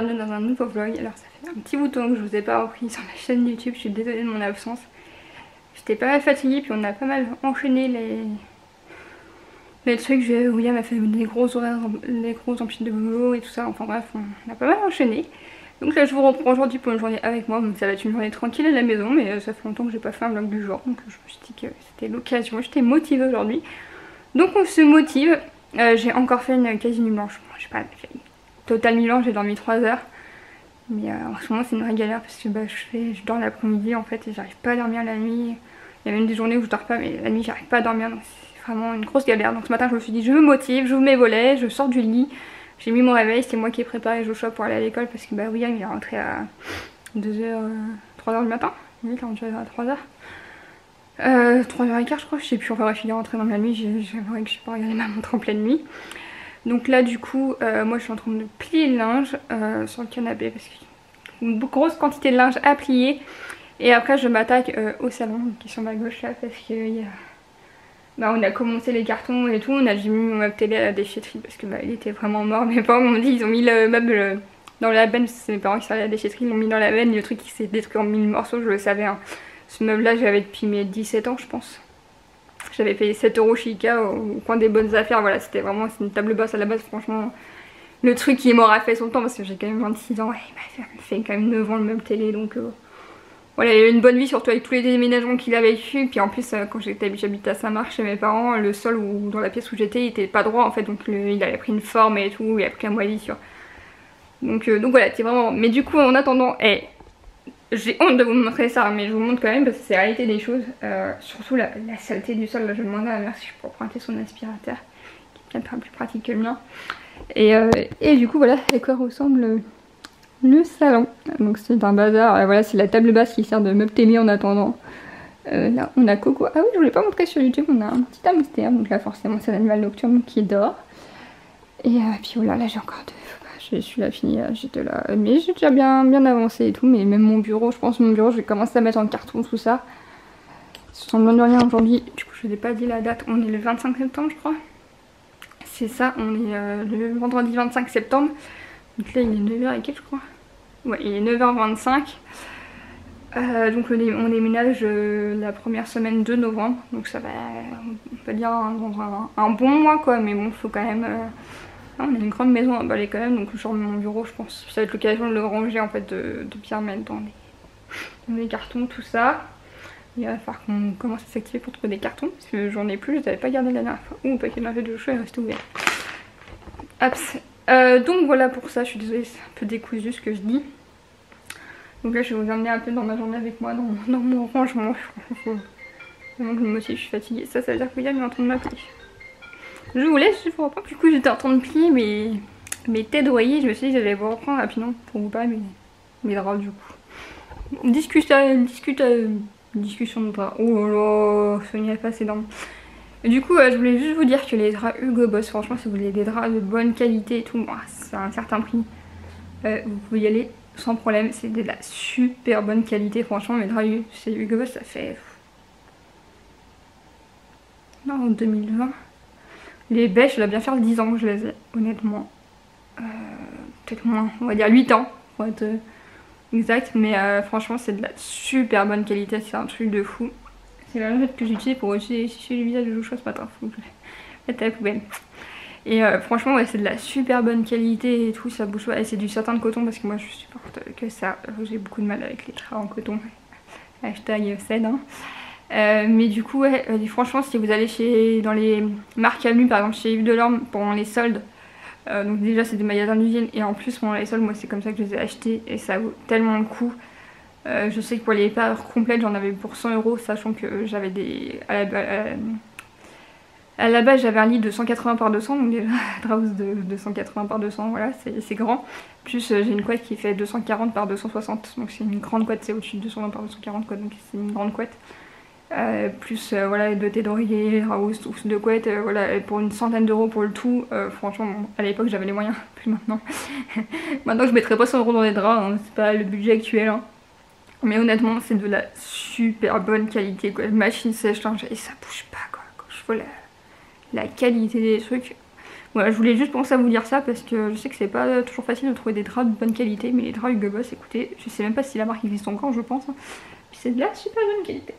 bienvenue dans un nouveau vlog. Alors ça fait un petit bouton que je vous ai pas repris sur ma chaîne YouTube, je suis désolée de mon absence. J'étais pas mal fatiguée puis on a pas mal enchaîné les trucs. William a fait des gros horaires, les gros empiles de boulot et tout ça, enfin bref on a pas mal enchaîné. Donc là je vous reprends aujourd'hui pour une journée avec moi, donc ça va être une journée tranquille à la maison, mais ça fait longtemps que j'ai pas fait un vlog du genre, donc je me suis dit que c'était l'occasion, j'étais motivée aujourd'hui. Donc on se motive, j'ai encore fait une quasi nuit blanche, bon, je sais pas, total nuit blanche, j'ai dormi 3 heures. Mais en ce moment c'est une vraie galère parce que je dors l'après-midi en fait et j'arrive pas à dormir la nuit. Il y a même des journées où je dors pas mais la nuit j'arrive pas à dormir, donc c'est vraiment une grosse galère. Donc ce matin je me suis dit je me motive, j'ouvre mes volets, je sors du lit. J'ai mis mon réveil, c'est moi qui ai préparé Joshua pour aller à l'école parce que William il est rentré à 2h, 3h du matin. Oui, il est rentré à 3h. 3h15 je crois, je sais plus, enfin bref il est rentré dans la nuit, j'aimerais que je n'ai pas regardé ma montre en pleine nuit. Donc là du coup moi je suis en train de plier le linge sur le canapé parce qu'il y a une grosse quantité de linge à plier. Et après je m'attaque au salon qui est sur ma gauche là parce que on a commencé les cartons et tout, on a mis mon meuble télé à la déchetterie parce que il était vraiment mort. Mes parents m'ont dit ils ont mis le meuble dans la benne, c'est mes parents qui sont allés à la déchetterie, ils l'ont mis dans la benne, le truc qui s'est détruit en 1000 morceaux, je le savais hein. Ce meuble là j'avais depuis mes 17 ans je pense. J'avais payé 7 € chez Ikea au coin des bonnes affaires, voilà c'était vraiment une table basse à la base, franchement le truc qui m'aura fait son temps parce que j'ai quand même 26 ans, ouais, il m'a fait quand même 9 ans le meuble télé donc voilà, il a eu une bonne vie surtout avec tous les déménagements qu'il a vécu. Puis en plus quand j'habitais à Saint-Marc chez mes parents, le sol dans la pièce où j'étais il était pas droit en fait, donc il avait pris une forme et tout, il a pris la moisissure. Donc voilà, c'est vraiment... Mais du coup en attendant, j'ai honte de vous montrer ça, mais je vous montre quand même parce que c'est la réalité des choses. Surtout la saleté du sol, là je vais demander à ma mère si je peux emprunter son aspirateur, qui est peut-être plus pratique que le mien. Et du coup voilà à quoi ressemble le salon. Donc c'est un bazar, voilà c'est la table basse qui sert de meuble télé en attendant. Là on a Coco, ah oui je voulais pas montrer sur YouTube, on a un petit hamster, donc là forcément c'est l'animal nocturne qui dort. Et puis voilà, là j'ai encore je suis là finie, j'étais là, mais j'ai déjà bien avancé et tout, mais même mon bureau, je pense mon bureau je vais commencer à mettre en carton tout ça. Sans bien de rien aujourd'hui, du coup je vous ai pas dit la date, on est le 25 septembre je crois. C'est ça, on est le vendredi 25 septembre. Donc là il est 9h et quelques je crois. Ouais il est 9h25. Donc on déménage la première semaine de novembre. Donc ça va, on peut dire un bon mois quoi. Mais bon faut quand même... on a une grande maison à emballer quand même. Donc genre mon bureau je pense ça va être l'occasion de le ranger en fait, de bien mettre dans les cartons tout ça. Il va falloir qu'on commence à s'activer pour trouver des cartons. Parce que j'en ai plus, je les avais pas gardés la dernière fois. Ouh, le paquet de lingettes de choix est resté ouvert. Hop. Donc voilà pour ça, je suis désolée c'est un peu décousu ce que je dis. Donc là je vais vous emmener un peu dans ma journée avec moi, dans mon rangement. Vraiment que je me motive, je suis fatiguée. Ça veut dire que William est en train de m'appeler. Je vous laisse, je vous reprends. Du coup j'étais en train de plier mes têtes d'oreiller. Je me suis dit que j'allais vous reprendre rapidement pour vous parler mes draps du coup. Discussion de draps. Oh là là, ce n'est pas assez énorme. Du coup je voulais juste vous dire que les draps Hugo Boss, franchement si vous voulez des draps de bonne qualité et tout, c'est à un certain prix. Vous pouvez y aller sans problème, c'est de la super bonne qualité franchement. Mais draps chez Hugo Boss ça fait... Non, en 2020. Les bêches, je dois bien faire 10 ans que je les ai, honnêtement. Peut-être moins, on va dire 8 ans pour être exact. Mais franchement c'est de la super bonne qualité, c'est un truc de fou. C'est la lingette que j'utilise pour sécher le visage de Joshua ce matin, faut que je mette à la poubelle. Et franchement ouais, c'est de la super bonne qualité et tout, ça bouge pas. Et c'est du satin de coton parce que moi je supporte que ça. J'ai beaucoup de mal avec les draps en coton. Hashtag cède hein. Mais du coup ouais, franchement si vous allez dans les marques avenues, par exemple chez Yves Delorme pendant les soldes, donc déjà c'est des magasins d'usine et en plus pendant les soldes moi c'est comme ça que je les ai achetés et ça vaut tellement le coup. Je sais que pour les paires complètes j'en avais pour 100 €, sachant que j'avais des... À la base j'avais un lit de 180 par 200, donc déjà draps de 180 par 200, voilà c'est grand. Plus j'ai une couette qui fait 240 par 260, donc c'est une grande couette, c'est au-dessus de 220 par 240 quoi, donc c'est une grande couette. Plus voilà de thé d'oreiller, house, de couette, voilà pour une centaine d'euros pour le tout. Franchement bon, à l'époque j'avais les moyens, plus maintenant. Maintenant je mettrais pas 100 € dans les draps, hein, c'est pas le budget actuel. Hein. Mais honnêtement c'est de la super bonne qualité quoi. Machine sèche-linge et ça bouge pas quoi. Quand je vois la qualité des trucs. Voilà, je voulais juste penser à vous dire ça parce que je sais que c'est pas toujours facile de trouver des draps de bonne qualité, mais les draps Hugo Boss, écoutez, je sais même pas si la marque existe encore, je pense, hein. Puis c'est de la super bonne qualité.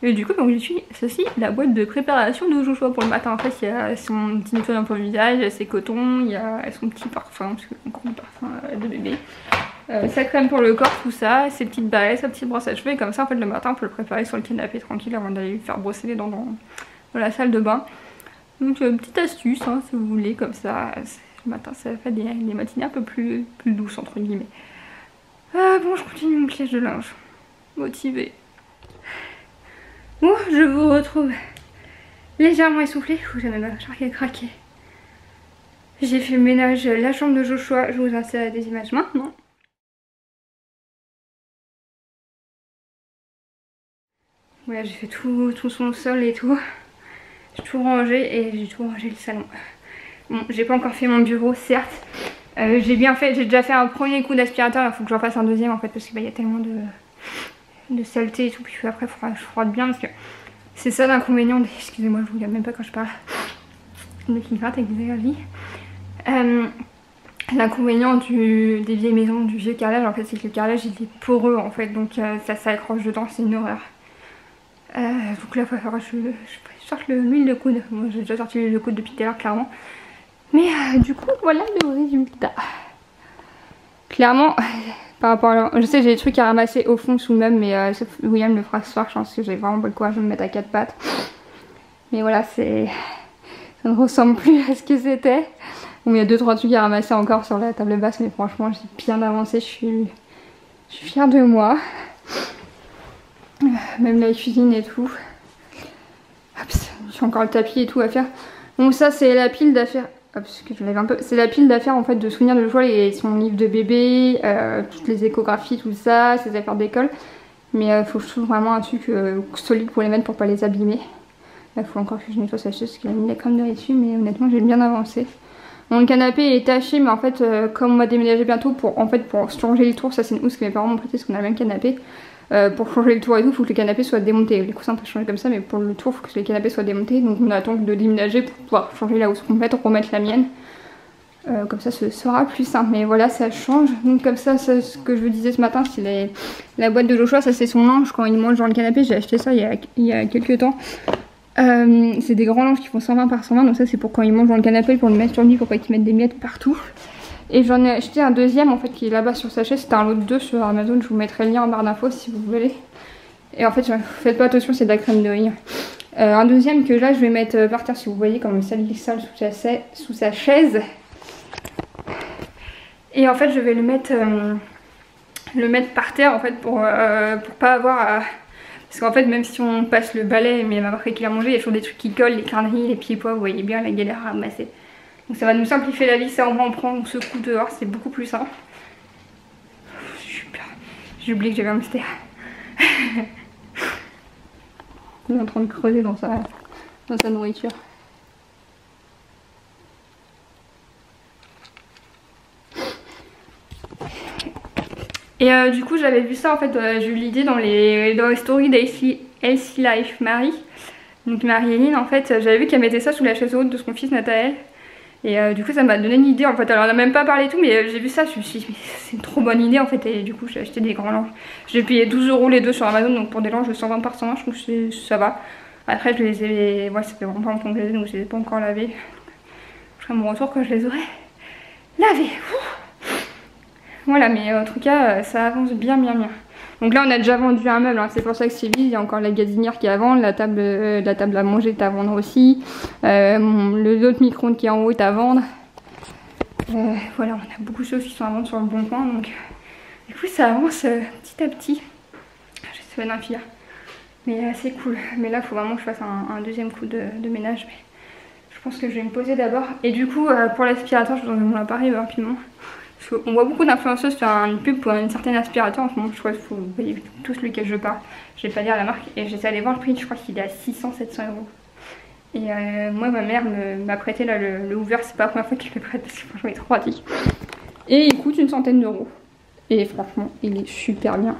Et du coup, donc j'utilise ceci, la boîte de préparation de Joshua pour le matin. En fait, il y a son petit nettoyant pour le visage, ses cotons, il y a son petit parfum, parce que encore un parfum de bébé. Sa crème pour le corps, tout ça, ses petites balais, sa petite brosse à cheveux, et comme ça, en fait, le matin, on peut le préparer sur le canapé tranquille avant d'aller lui faire brosser les dents dans la salle de bain. Donc, petite astuce, hein, si vous voulez, comme ça, le matin, ça fait des matinées un peu plus douces, entre guillemets. Bon, je continue mon pliage de linge. Motivée. Bon, je vous retrouve légèrement essoufflée. J'en ai ma charge qui a craqué. J'ai fait le ménage, la chambre de Joshua. Je vous insère des images maintenant. Voilà, j'ai fait tout son sol et tout. J'ai tout rangé et j'ai tout rangé le salon. Bon, j'ai pas encore fait mon bureau, certes. J'ai déjà fait un premier coup d'aspirateur. Il faut que j'en fasse un deuxième en fait parce qu'il y a tellement de saleté et tout. Puis après, il faudra que je froide bien parce que c'est ça l'inconvénient des... Excusez-moi, je vous regarde même pas quand je parle. Le qui gratte avec des avis. L'inconvénient des vieilles maisons, du vieux carrelage, en fait, c'est que le carrelage il est poreux en fait. Donc ça s'accroche dedans, c'est une horreur. Donc là, il va falloir que je sorte l'huile de coude. Moi, j'ai déjà sorti l'huile de coude depuis tout à l'heure, clairement. Mais du coup, voilà le résultat. Clairement, par rapport à... Je sais, j'ai des trucs à ramasser au fond, sous le meuble, mais William le fera ce soir. Je pense que j'ai vraiment pas le courage de me mettre à quatre pattes. Mais voilà, ça ne ressemble plus à ce que c'était. Bon, il y a 2-3 trucs à ramasser encore sur la table basse, mais franchement, j'ai bien avancé. Je suis fière de moi. Même la cuisine et tout. J'ai encore le tapis et tout à faire. Donc ça c'est la pile d'affaires. Parce que je lève un peu. C'est la pile d'affaires en fait de souvenirs de Joshua et son livre de bébé, toutes les échographies, tout ça, ses affaires d'école. Mais il faut que je trouve vraiment un truc solide pour les mettre pour pas les abîmer. Là il faut encore que je nettoie sa chaise parce qu'il a mis la crème de dessus, mais honnêtement j'ai bien avancé. Bon, le canapé est taché, mais en fait comme on va déménager bientôt pour changer le tour, ça c'est une housse que mes parents m'ont prêté parce qu'on a le même canapé. Pour changer le tour et tout, il faut que le canapé soit démonté. Les coussins peuvent changer comme ça, mais pour le tour, il faut que le canapé soit démonté. Donc on attend de déménager pour pouvoir changer la housse complète, remettre la mienne. Comme ça, ce sera plus simple. Mais voilà, ça change. Donc comme ça, ce que je vous disais ce matin, c'est la boîte de Joshua. Ça, c'est son linge quand il mange dans le canapé. J'ai acheté ça il y a quelques temps. C'est des grands linges qui font 120 par 120. Donc ça, c'est pour quand il mange dans le canapé, pour le mettre sur lui, pour pas qu'il mette des miettes partout. Et j'en ai acheté un deuxième en fait qui est là-bas sur sa chaise, c'était un lot de 2 sur Amazon, je vous mettrai le lien en barre d'infos si vous voulez. Et en fait faites pas attention, c'est de la crème de riz. Un deuxième que là je vais mettre par terre si vous voyez comme ça il sale sous sa chaise. Et en fait je vais le mettre par terre en fait pour pas avoir à... Parce qu'en fait même si on passe le balai, mais après qu'il a mangé, il y a toujours des trucs qui collent, les crâneries, les pieds pois, vous voyez bien la galère à ramasser. Donc ça va nous simplifier la vie, ça on va en prendre ce coup dehors, c'est beaucoup plus simple. Super. J'ai oublié que j'avais un hamster. Il est en train de creuser dans sa nourriture. Et du coup j'avais vu ça en fait, j'ai eu l'idée dans les stories d'Elsie Life Marie. Donc Marie-Hélène en fait, j'avais vu qu'elle mettait ça sous la chaise haute de son fils Nathaël. Et du coup ça m'a donné une idée en fait, alors on n'a même pas parlé et tout mais j'ai vu ça, je me suis dit c'est une trop bonne idée en fait et du coup j'ai acheté des grands linges. J'ai payé 12 € les deux sur Amazon donc pour des linges de 120 par 120 je trouve que ça va. Après je les ai, ouais ça fait vraiment pas longtemps que je les ai donc je les ai pas encore lavés. Je ferai mon retour quand je les aurai lavés. Voilà mais en tout cas ça avance bien. Donc là on a déjà vendu un meuble, hein. C'est pour ça que c'est vide, il y a encore la gazinière qui est à vendre, la table à manger est à vendre aussi, l'autre micro-ondes qui est en haut est à vendre. Voilà, on a beaucoup de choses qui sont à vendre sur le bon coin, donc du coup ça avance petit à petit. Je suis d'un fier, mais c'est cool. Mais là il faut vraiment que je fasse un deuxième coup de ménage, mais je pense que je vais me poser d'abord. Et du coup pour l'aspirateur, je vous en parler rapidement. On voit beaucoup d'influenceuses faire une pub pour un certain aspirateur en ce moment, je crois que vous voyez tous lequel je parle. Je vais pas dire la marque et j'essaie d'aller voir le prix, je crois qu'il est à 600-700 €. Et moi ma mère m'a prêté là le Hoover, c'est pas la première fois qu'il le prête parce que franchement il est trop pratique. Et il coûte une centaine d'euros. Et franchement il est super bien.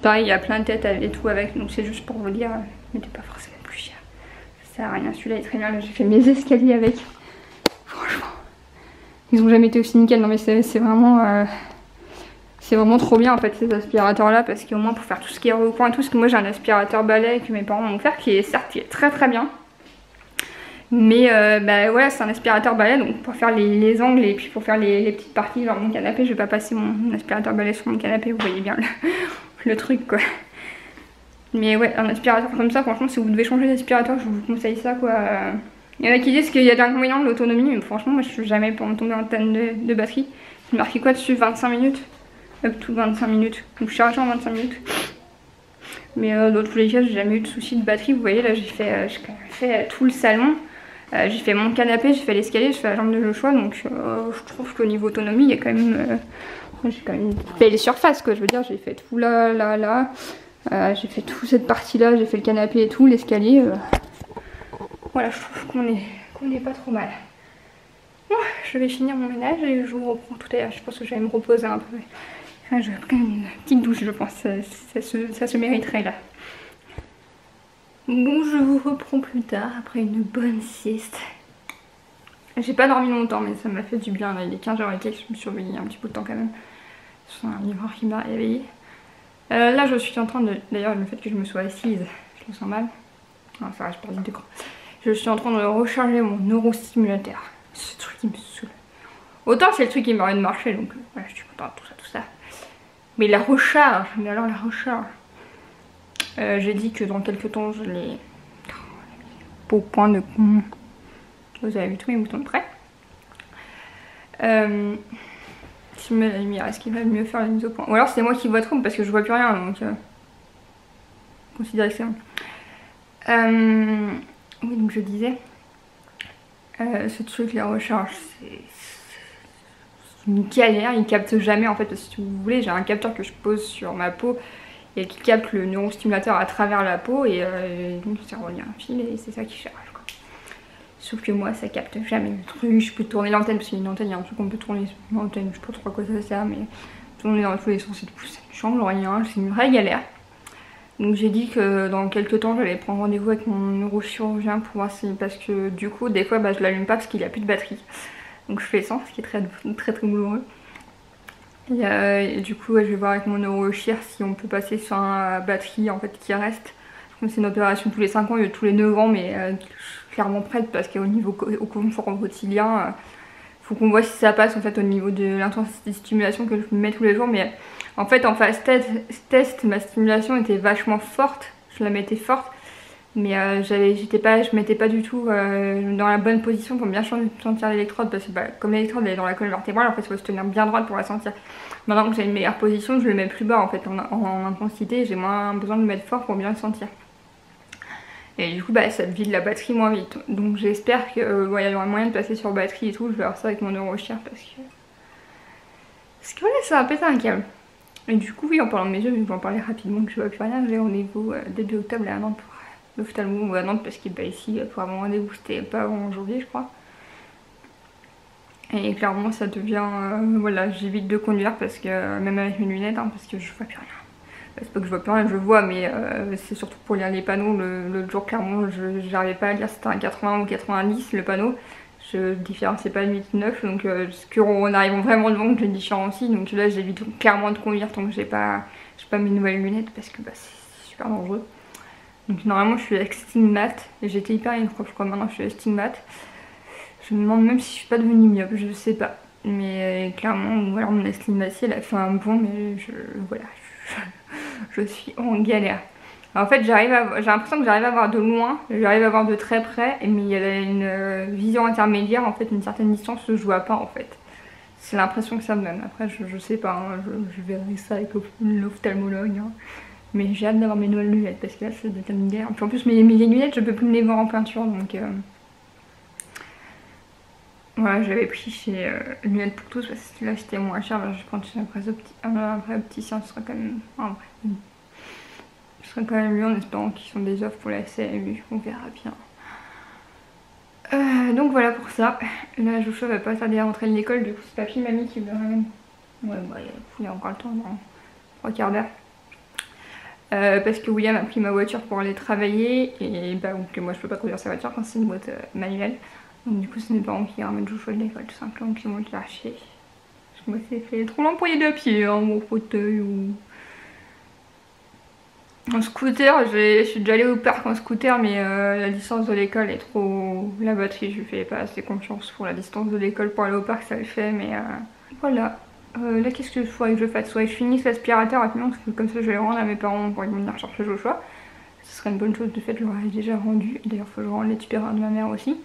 Pareil il y a plein de têtes et tout avec, donc c'est juste pour vous dire, mettez pas forcément plus cher. Ça sert à rien, celui-là est très bien, j'ai fait mes escaliers avec. franchement. Ils ont jamais été aussi nickel. Non mais c'est vraiment... c'est vraiment trop bien en fait ces aspirateurs là, parce qu'au moins pour faire tout ce qui est recoin et tout, parce que moi j'ai un aspirateur balai que mes parents m'ont offert qui est certes très très bien. Mais bah voilà, c'est un aspirateur balai, donc pour faire les angles et puis pour faire les petites parties, genre mon canapé, je vais pas passer mon aspirateur balai sur mon canapé, vous voyez bien le truc quoi. Mais ouais, un aspirateur comme ça, franchement, si vous devez changer d'aspirateur, je vous conseille ça quoi. Il y en a qui disent qu'il y a de l'inconvénient de l'autonomie, mais franchement, moi je suis jamais pour me tomber en panne de batterie. C'est marqué quoi dessus, 25 minutes, up to 25 minutes, donc je charge en 25 minutes. Mais dans tous les cas, j'ai jamais eu de soucis de batterie. Vous voyez là, j'ai fait tout le salon. J'ai fait mon canapé, j'ai fait l'escalier, j'ai fait la jambe de Joshua, donc je trouve qu'au niveau autonomie, il y a quand même, j'ai quand même une belle surface quoi. Je veux dire, j'ai fait tout là, j'ai fait toute cette partie là, j'ai fait le canapé et tout, l'escalier. Voilà, je trouve qu'on est pas trop mal. Bon, je vais finir mon ménage et je vous reprends tout à l'heure. Je pense que je vais me reposer un peu. Enfin, je vais prendre une petite douche, je pense, ça se mériterait là. Bon, je vous reprends plus tard après une bonne sieste. J'ai pas dormi longtemps, mais ça m'a fait du bien. Là, il est 15h et quelques, je me suis réveillée un petit peu de temps quand même. C'est un livreur qui m'a réveillée. Là, je suis en train de... D'ailleurs, le fait que je me sois assise, je me sens mal. Ah, ça va, je perds du d'écran. Je suis en train de recharger mon neurostimulateur. Ce truc qui me saoule. Autant c'est le truc qui me permet de marcher, donc voilà, je suis contente, tout ça. Mais la recharge, mais alors la recharge. J'ai dit que dans quelques temps je l'ai au point de... Vous avez vu tous mes boutons de près. Si je mets la lumière, est-ce qu'il va mieux faire la mise au point? Ou alors c'est moi qui vois trop parce que je vois plus rien, donc considérez que c'est bon. Oui, donc je disais, ce truc la recharge, c'est une galère, il capte jamais en fait, parce que si vous voulez, j'ai un capteur que je pose sur ma peau et qui capte le neurostimulateur à travers la peau et donc c'est relié à un fil et c'est ça qui charge quoi. Sauf que moi ça capte jamais le truc, je peux tourner l'antenne parce qu'il y a une antenne, il y a un truc qu'on peut tourner sur l'antenne, je sais pas trop à quoi ça sert, mais tourner dans tous les sens et tout, ça ne change rien, c'est une vraie galère. Donc j'ai dit que dans quelques temps j'allais prendre rendez-vous avec mon neurochirurgien pour voir si, parce que du coup des fois bah, je l'allume pas parce qu'il a plus de batterie. Donc je fais sans, ce qui est très douloureux. Et du coup ouais, je vais voir avec mon neurochir si on peut passer sur une batterie en fait qui reste. Comme c'est une opération tous les 5 ans et tous les 9 ans, mais je suis clairement prête parce qu'au niveau au confort quotidien, faut qu'on voit si ça passe en fait au niveau de l'intensité de stimulation que je me mets tous les jours. Mais en fait en phase test, ma stimulation était vachement forte, je la mettais forte. Mais je mettais pas du tout dans la bonne position pour bien sentir l'électrode, parce que bah, comme l'électrode est dans la colonne vertébrale, en fait il faut se tenir bien droite pour la sentir. Maintenant que j'ai une meilleure position, je le mets plus bas en fait en intensité, j'ai moins besoin de le mettre fort pour bien le sentir. Et du coup bah, ça vide la batterie moins vite. Donc j'espère qu'il y aura moyen de passer sur batterie et tout, je vais voir ça avec mon neurochir parce que voilà, ça va péter un câble. Et du coup oui, en parlant de mes yeux, je vais en parler rapidement que je vois plus rien, j'ai rendez-vous début octobre à Nantes pour l'ophtalmo ou à Nantes parce qu'il est ici pour avoir rendez-vous, c'était pas avant janvier je crois. Et clairement ça devient, voilà, j'évite de conduire parce que, même avec mes lunettes, hein, parce que je vois plus rien. C'est pas que je vois plus rien, je vois, mais c'est surtout pour lire les panneaux. L'autre jour clairement j'arrivais pas à lire si c'était un 80 ou 90 le panneau. Je différenciais pas le 8 9, donc on arrive vraiment devant que je le différencie. Donc là j'évite clairement de conduire tant que j'ai pas mes nouvelles lunettes parce que bah, c'est super dangereux. Donc normalement je suis astigmate et j'étais hyper une fois, je crois maintenant je suis astigmate. Je me demande même si je suis pas devenue myope, je sais pas. Mais clairement, voilà, mon astigmatie elle a fait un bond, mais voilà, je suis en galère. Alors, en fait j'ai l'impression que j'arrive à voir de loin, j'arrive à voir de très près, mais il y a une vision intermédiaire, en fait une certaine distance je vois pas en fait. C'est l'impression que ça me donne. Après je sais pas, hein, je verrai ça avec l'ophtalmologue. Hein. Mais j'ai hâte d'avoir mes nouvelles lunettes parce que là c'est de une galère. Puis en plus mes lunettes je peux plus me les voir en peinture donc voilà, j'avais pris chez Lunettes pour tous parce que là c'était moins cher. Je prends chez un vrai opticien, ce sera quand même ce serait quand même mieux en espérant qu'ils sont des offres pour la CMU, on verra bien. Donc voilà pour ça. Là Joshua va pas tarder à rentrer de l'école, du coup c'est papy mamie qui me ramène. Ouais bah il y a encore le temps, dans 3 quarts d'heure. Parce que William a pris ma voiture pour aller travailler et bah donc moi je peux pas conduire sa voiture quand c'est une boîte manuelle. Donc du coup c'est mes parents qui ramènent Joshua de l'école tout simplement, qui vont le lâcher. Parce que moi c'est fait trop long pour y aller à pied, hein, mon fauteuil ou... En scooter, je suis déjà allée au parc en scooter, mais la distance de l'école est trop... La batterie, je lui fais pas assez confiance pour la distance de l'école. Pour aller au parc, ça le fait, mais voilà. Là, qu'est-ce que je faudrait que je fasse? Soit je finisse l'aspirateur rapidement, parce que comme ça, je vais le rendre à mes parents pour venir chercher Joshua. Ce serait une bonne chose de fait, je l'aurais déjà rendu. D'ailleurs, il faut que je rende l'aspirateur de ma mère aussi. Et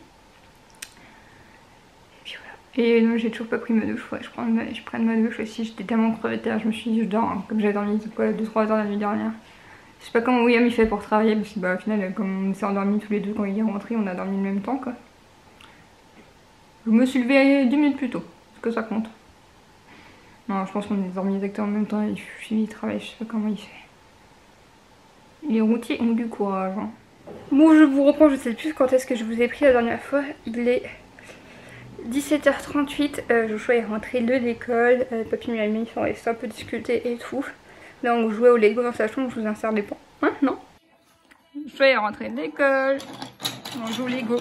puis voilà. Et non, j'ai toujours pas pris ma douche, faudrait que je prenne ma douche aussi. J'étais tellement crevée de terre, je me suis dit, je dors, hein, comme j'avais dormi 2-3 heures la nuit dernière. Je sais pas comment William il fait pour travailler, parce que bah, au final, comme on s'est endormis tous les deux quand il est rentré, on a dormi le même temps quoi. Je me suis levée 10 minutes plus tôt, est-ce que ça compte? Non, je pense qu'on est dormi exactement en même temps, il travaille, je sais pas comment il fait. Les routiers ont du courage. Hein. Bon, je vous reprends, je sais plus quand est-ce que je vous ai pris la dernière fois. Il est 17h38, Joshua est rentré de l'école, papy et mamie sont restés un peu discutés et tout. Là on jouait au Lego dans sa chambre, je vous insère des points. Hein, non? Joshua est rentré de l'école, on joue au Lego.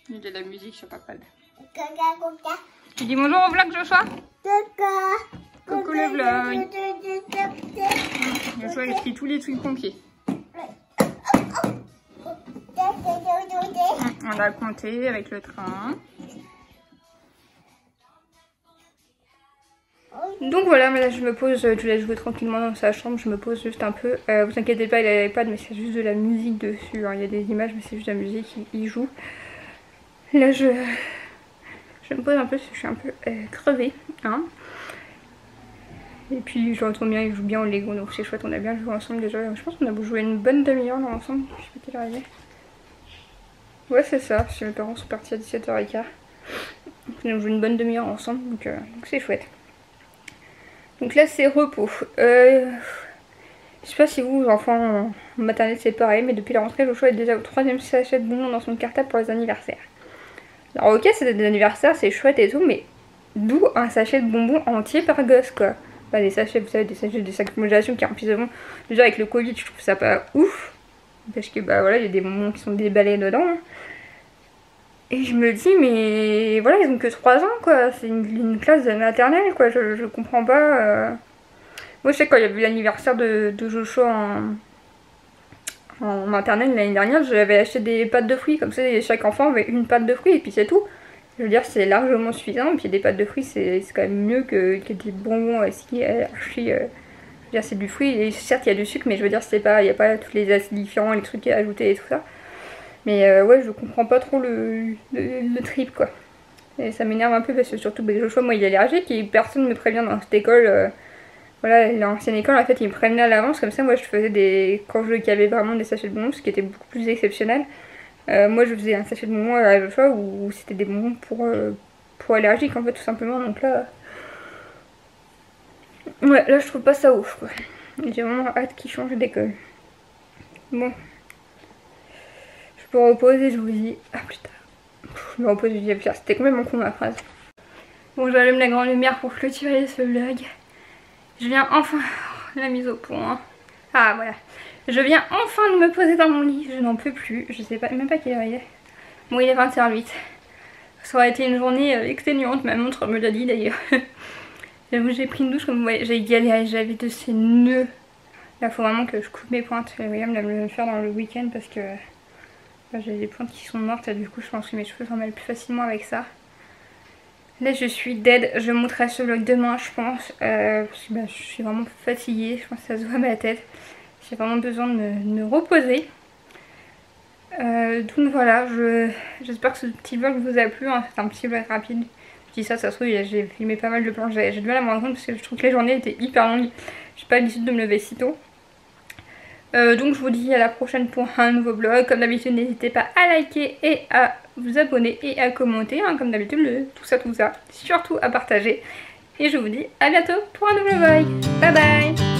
Il y a de la musique sur Papad. Tu dis bonjour au vlog Joshua? Coucou le vlog. Joshua il écrit tous les trucs pompiers. On a compté avec le train. Donc voilà, mais là je me pose, je laisse jouer tranquillement dans sa chambre, je me pose juste un peu. Vous inquiétez pas, il a l'iPad, mais c'est juste de la musique dessus. Hein. Il y a des images, mais c'est juste de la musique, il joue. Là je me pose un peu parce que je suis un peu crevée. Hein. Et puis je retourne bien, il joue bien au Lego, donc c'est chouette, on a bien joué ensemble déjà. Je pense qu'on a joué une bonne demi-heure là ensemble, je sais pas quelle heure il est. Ouais c'est ça, parce que mes parents sont partis à 17h15. Donc on a joué une bonne demi-heure ensemble, donc c'est chouette. Donc là c'est repos. Je sais pas si vous enfants en maternelle c'est pareil, mais depuis la rentrée Joshua est déjà au 3e sachet de bonbons dans son cartable pour les anniversaires. Alors ok c'est des anniversaires, c'est chouette et tout, mais d'où un sachet de bonbons entier par gosse quoi. Bah, des sachets, vous savez, des sachets, des sacs de congélation qui remplissent de bonbons. Déjà avec le Covid je trouve ça pas ouf. Parce que bah voilà il y a des bonbons qui sont déballés dedans. Hein. Et je me dis mais voilà ils ont que 3 ans quoi. C'est une classe de maternelle quoi. Je comprends pas. Moi je sais quand il y avait l'anniversaire de Joshua en maternelle l'année dernière, j'avais acheté des pâtes de fruits. Comme ça chaque enfant avait une pâte de fruits et puis c'est tout. Je veux dire c'est largement suffisant. Et puis des pâtes de fruits c'est quand même mieux que des bonbons aussi archi. Je veux dire c'est du fruit et certes il y a du sucre mais je veux dire c'est pas, il n'y a pas tous les acidifiants, les trucs ajoutés et tout ça. Mais ouais je comprends pas trop le trip quoi. Et ça m'énerve un peu parce que surtout bah, Joshua moi il est allergique et personne ne me prévient dans cette école. Voilà l'ancienne école en fait ils me prévenaient à l'avance comme ça moi je faisais des... Quand il y avait vraiment des sachets de bonbons ce qui était beaucoup plus exceptionnel. Moi je faisais un sachet de bonbons à Joshua où c'était des bonbons pour allergiques en fait tout simplement donc là... Ouais là je trouve pas ça ouf quoi. J'ai vraiment hâte qu'ils changent d'école. Bon. Je peux reposer, je vous dis à plus tard. Je me repose, je dis à plus tard. C'était complètement con ma phrase. Bon j'allume la grande lumière pour clôturer ce vlog. Je viens enfin... La mise au point. Ah voilà. Je viens enfin de me poser dans mon lit. Je n'en peux plus. Je sais pas, même pas quelle heure il est. Bon il est 20h08. Ça aurait été une journée exténuante. Ma montre me l'a dit d'ailleurs. J'avoue j'ai pris une douche comme vous voyez. J'ai galéré. J'avais de ces nœuds. Là il faut vraiment que je coupe mes pointes. William va me le faire dans le week-end parce que... j'ai des pointes qui sont mortes et du coup je pense que mes cheveux s'en mêlent plus facilement avec ça. Là je suis dead, je montrerai ce vlog demain je pense. Parce que je suis vraiment fatiguée, je pense que ça se voit à ma tête. J'ai vraiment besoin de me reposer. Donc voilà, j'espère que ce petit vlog vous a plu. Hein. C'est un petit vlog rapide. Je dis ça, ça se trouve j'ai filmé pas mal de plans. J'ai du mal à me rendre compte parce que je trouve que les journées étaient hyper longues. J'ai pas l'habitude de me lever si tôt. Donc je vous dis à la prochaine pour un nouveau vlog. Comme d'habitude n'hésitez pas à liker et à vous abonner et à commenter. Hein, comme d'habitude tout ça. Surtout à partager. Et je vous dis à bientôt pour un nouveau vlog. Bye bye.